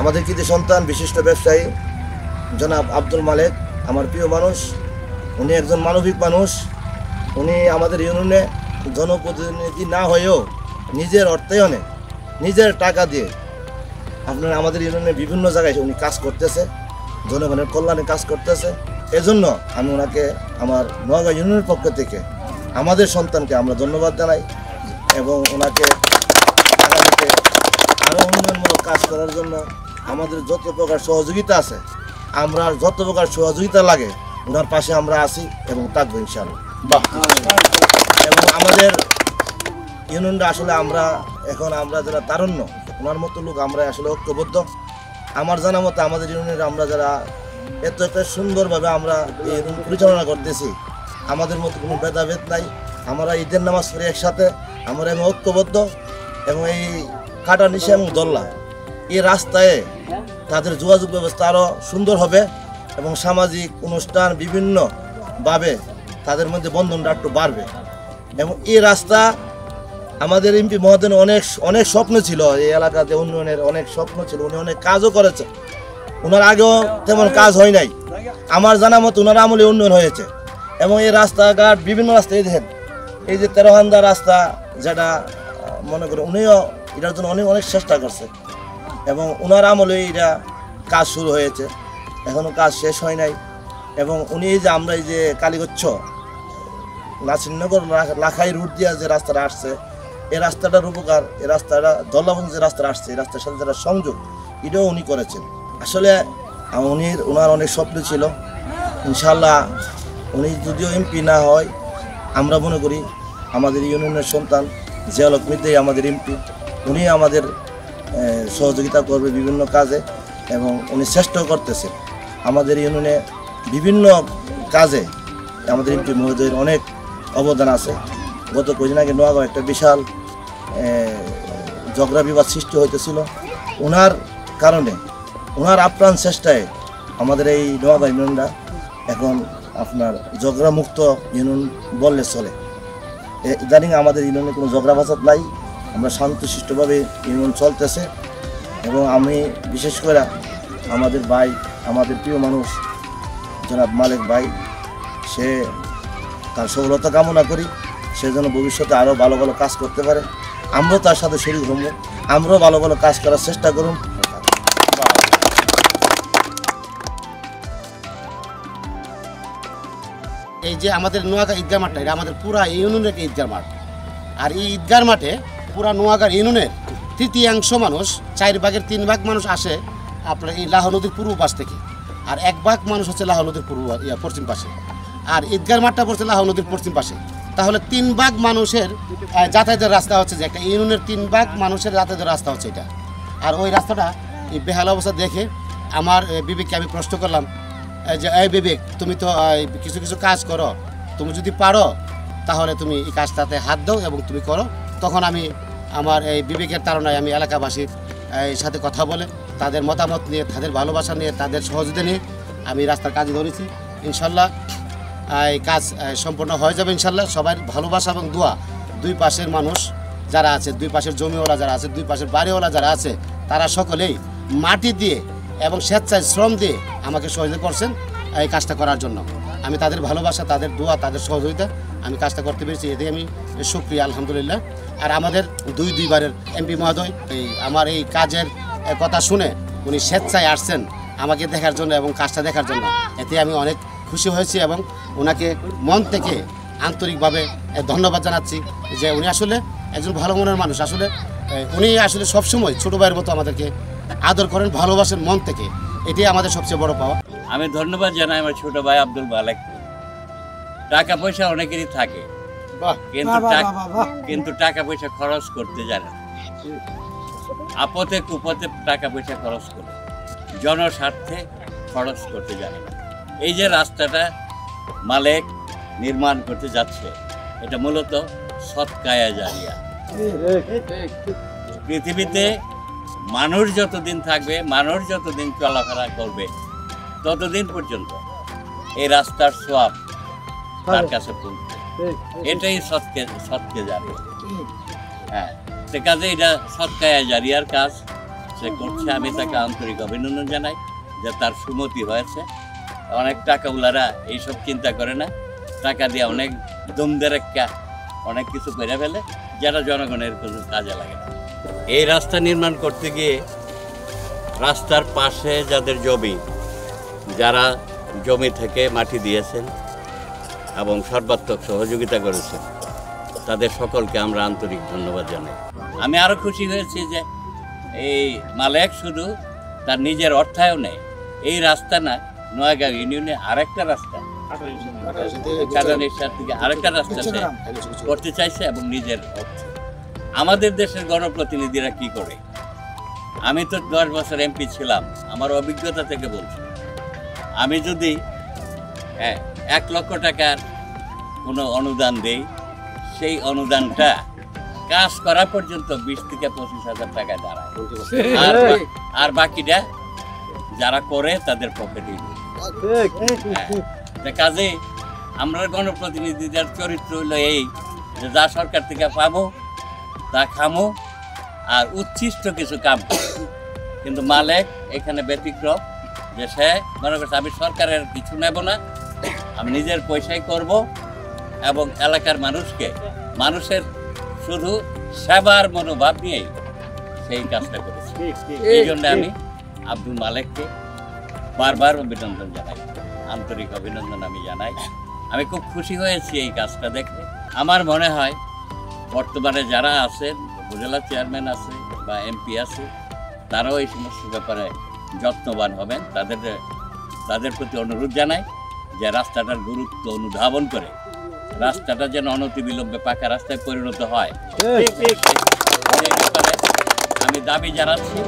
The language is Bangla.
আমাদের কৃতি সন্তান বিশিষ্ট ব্যবসায়ী জনাব আব্দুল মালেক আমার প্রিয় মানুষ। উনি একজন মানবিক মানুষ। উনি আমাদের ইউনিয়নে জনপ্রতিনিধি না হয়েও নিজের অর্থায়নে নিজের টাকা দিয়ে আপনার আমাদের ইউনিয়নে বিভিন্ন জায়গায় উনি কাজ করতেছে, জনগণের কল্যাণে কাজ করতেছে। এজন্য আমি ওনাকে আমার নোয়াগাঁও ইউনিয়নের পক্ষ থেকে আমাদের সন্তানকে আমরা ধন্যবাদ জানাই এবং ওনাকে আগামীতে আরও উন্নয়নমূলক কাজ করার জন্য আমাদের যত প্রকার সহযোগিতা আছে, আমরা যত প্রকার সহযোগিতা লাগে ওনার পাশে আমরা আছি এবং থাকবো ইনশাআল্লাহ। এবং আমাদের ইউনিয়নটা আসলে আমরা যারা তারুণ্য ওনার মতো লোক আমরা আসলে ঐক্যবদ্ধ। আমার জানা মতো আমাদের ইউনিয়নের আমরা যারা একটা সুন্দরভাবে আমরা এই ইউনিয়ন পরিচালনা করতেছি, আমাদের মতো কোনো ভেদাভেদ নাই। আমরা ঈদের নামাজ পড়ি একসাথে, আমরা এবং ঐক্যবদ্ধ। এবং এই কাটা নিশা এবং দল্লা এই রাস্তায় তাদের যোগাযোগ ব্যবস্থা আরও সুন্দর হবে এবং সামাজিক অনুষ্ঠান বিভিন্নভাবে তাদের মধ্যে বন্ধনটা একটু বাড়বে। এবং এই রাস্তা আমাদের এমপি মহোদয়ের অনেক স্বপ্ন ছিল, এই এলাকাতে উন্নয়নের অনেক স্বপ্ন ছিল, উনি অনেক কাজও করেছে। ওনার আগেও তেমন কাজ হয় নাই, আমার জানা মতো ওনার আমলে উন্নয়ন হয়েছে। এবং এই রাস্তাঘাট বিভিন্ন রাস্তায় দেখেন, এই যে তেরোহান্দা রাস্তা যেটা মনে করি উনিও এটার জন্য অনেক চেষ্টা করছে এবং ওনার আমলে এটা কাজ শুরু হয়েছে, এখনও কাজ শেষ হয় নাই। এবং উনি এই যে আমরা এই যে কালীগচ্ছ নাসিরনগর লাখাই রুট দিয়ে যে রাস্তাটা আসছে, এই রাস্তাটার উপকার, এই রাস্তাটা দল্লাবন্দ যে রাস্তাটা আসছে এই রাস্তার সাথে যারা সংযোগ এটাও উনি করেছেন। আসলে ওনার অনেক স্বপ্ন ছিল। ইনশাআল্লাহ উনি যদিও এমপি না হয়, আমরা মনে করি আমাদের ইউনিয়নের সন্তান জিয়াউল হক মির্জা আমাদের এমপি, উনি আমাদের সহযোগিতা করবে বিভিন্ন কাজে এবং উনি চেষ্টাও করতেছেন। আমাদের ইউনিয়নে বিভিন্ন কাজে আমাদের এমপি মহোদয়ের অনেক অবদান আছে। গত কয়েকদিন আগে নোয়াগাঁও একটা বিশাল ঝগড়া বিবাদ সৃষ্টি হইতেছিল, ওনার কারণে ওনার আপ্রাণ চেষ্টায় আমাদের এই নোয়াগাঁও ইউনিয়নটা এখন আপনার ঝগড়া মুক্ত ইউনিয়ন বললে চলে। ইদানিং আমাদের ইউনিয়নে কোনো ঝগড়া ফাসাদ নাই, আমরা শান্তশিষ্টভাবে ইউনিয়ন চলতেছে। এবং আমি বিশেষ করে আমাদের ভাই, আমাদের প্রিয় মানুষ জনাব মালেক ভাই, সে তার সফলতা কামনা করি, সে যেন ভবিষ্যতে আরও ভালো ভালো কাজ করতে পারে। আমরাও তার সাথে শরীর হব, আমরাও ভালো ভালো কাজ করার চেষ্টা করুন। এই যে আমাদের নোয়াগাঁ ঈদগাহ মাঠটা, এটা আমাদের পুরা ইউনিয়নের ঈদগাহ মাঠ। আর এই ঈদগাহ মাঠে পুরা নোয়াগাঁ ইউনিয়নের তৃতীয়াংশ মানুষ, 4 ভাগের 3 ভাগ মানুষ আসে আপনার এই লাহ নদীর পূর্ব পাশ থেকে, আর 1 ভাগ মানুষ হচ্ছে লাহ নদীর পশ্চিম পাশে, আর ঈদগাহ মাঠটা পড়ছে লাহ নদীর পশ্চিম পাশে। তাহলে 3 ভাগ মানুষের যাতায়াতের রাস্তা হচ্ছে যে একটা ইউনিয়নের 3 ভাগ মানুষের যাতায়াতের রাস্তা হচ্ছে এটা। আর ওই রাস্তাটা এই বেহাল অবস্থা দেখে আমার বিবেককে আমি প্রশ্ন করলাম যে এই বিবেক, তুমি তো কিছু কিছু কাজ করো, তুমি যদি পারো তাহলে তুমি এই কাজটাতে হাত দাও এবং তুমি করো। তখন আমি আমার এই বিবেকের তাড়নায় আমি এলাকাবাসীর সাথে কথা বলে তাদের মতামত নিয়ে, তাদের ভালোবাসা নিয়ে, তাদের সহযোগিতা নিয়ে আমি রাস্তার কাজে ধরেছি। ইনশাল্লাহ এই কাজ সম্পূর্ণ হয়ে যাবে ইনশাল্লাহ। সবার ভালোবাসা এবং দোয়া, 2 পাশের মানুষ যারা আছে, 2 পাশের জমিওয়ালা যারা আছে, 2 পাশের বাড়িওয়ালা যারা আছে, তারা সকলেই মাটি দিয়ে এবং স্বেচ্ছায় শ্রম দিয়ে আমাকে সহযোগিতা করছেন এই কাজটা করার জন্য। আমি তাদের ভালোবাসা, তাদের দোয়া, তাদের সহযোগিতা আমি কাজটা করতে পেরেছি, এতে আমি সুক্রিয়া আলহামদুলিল্লাহ। আর আমাদের 2 বারের এমপি মহোদয় আমার এই কাজের কথা শুনে উনি স্বেচ্ছায় আসছেন আমাকে দেখার জন্য এবং কাজটা দেখার জন্য, এতে আমি অনেক খুশি হয়েছি এবং ওনাকে মন থেকে আন্তরিকভাবে ধন্যবাদ জানাচ্ছি যে উনি আসলে একজন ভালো মনের মানুষ। আসলে উনি আসলে সবসময় ছোটো ভাইয়ের মতো আমাদেরকে আদর করেন, ভালোবাসেন মন থেকে, এটাই আমাদের সবচেয়ে বড় পাওয়া। আমি ধন্যবাদ জানাই আমার ছোট ভাই আব্দুল মালেক। টাকা পয়সা অনেকেরই থাকে, কিন্তু টাকা পয়সা খরচ করতে জানে না। আপদে কুপদে টাকা পয়সা খরচ করে, জনস্বার্থে খরচ করতে জানে না। এই যে রাস্তাটা মালেক নির্মাণ করতে যাচ্ছে, এটা মূলত সৎকায়া জারিয়া। পৃথিবীতে মানুষ যতদিন থাকবে, মানুষ যতদিন চলাফেরা করবে, ততদিন পর্যন্ত এই রাস্তার সোয়াব তার কাছে পৌঁছবে। এটাই সৎকে জারিয়া। হ্যাঁ, সে কাজে এটা সৎকায়া জারিয়ার কাজ। সে করছে, আমি তাকে আন্তরিক অভিনন্দন জানাই যে তার সুমতি হয়েছে। অনেক টাকাওয়ালারা এইসব চিন্তা করে না, টাকা দিয়ে অনেক দমদেরেক্কা অনেক কিছু করে ফেলে, যারা জনগণের কোনো কাজে লাগে না। এই রাস্তা নির্মাণ করতে গিয়ে রাস্তার পাশে যাদের জমি, যারা জমি থেকে মাটি দিয়েছেন এবং সর্বাত্মক সহযোগিতা করেছেন, তাদের সকলকে আমরা আন্তরিক ধন্যবাদ জানাই। আমি আরও খুশি হয়েছি যে এই মালেক শুধু তার নিজের অর্থায়নে এই রাস্তা না, নোয়াগাঁও ইউনিয়নে আরেকটা রাস্তা, কাদানিসার থেকে আরেকটা রাস্তা সে করতে চাইছে এবং নিজের অর্থে। আমাদের দেশের গণপ্রতিনিধিরা কি করে? আমি তো 10 বছর এমপি ছিলাম, আমার অভিজ্ঞতা থেকে বলছি, আমি যদি 1 লক্ষ টাকার কোনো অনুদান দেই, সেই অনুদানটা কাজ করা পর্যন্ত 20 থেকে 25,000 টাকা দাঁড়ায়, আর বাকিটা যারা করে তাদের পকেটে। কাজে আমরা গণপ্রতিনিধিদের চরিত্র হলো এই যে যা সরকার থেকে পাবো তা খামো আর উচ্ছিষ্ট কিছু কাম করবো। কিন্তু মালেক এখানে ব্যতিক্রম, যে সে মনে করছে আমি সরকারের কিছু নেব না, আমি নিজের পয়সায় করব এবং এলাকার মানুষের শুধু সেবার মনোভাব নিয়েই সেই কাজটা করেছি। এই জন্য আমি আব্দুল মালেককে বারবার অভিনন্দন জানাই, আন্তরিক অভিনন্দন আমি জানাই। আমি খুব খুশি হয়েছি এই কাজটা দেখে। আমার মনে হয় বর্তমানে যারা আছেন, উপজেলা চেয়ারম্যান আছে বা এমপি আছে, তারাও এই সমস্ত ব্যাপারে যত্নবান হবেন। তাদের প্রতি অনুরোধ জানাই যে রাস্তাটার গুরুত্ব অনুধাবন করে রাস্তাটা যেন অনতিবিলম্বে পাকা রাস্তায় পরিণত হয়, সেই ব্যাপারে আমি দাবি জানাচ্ছি।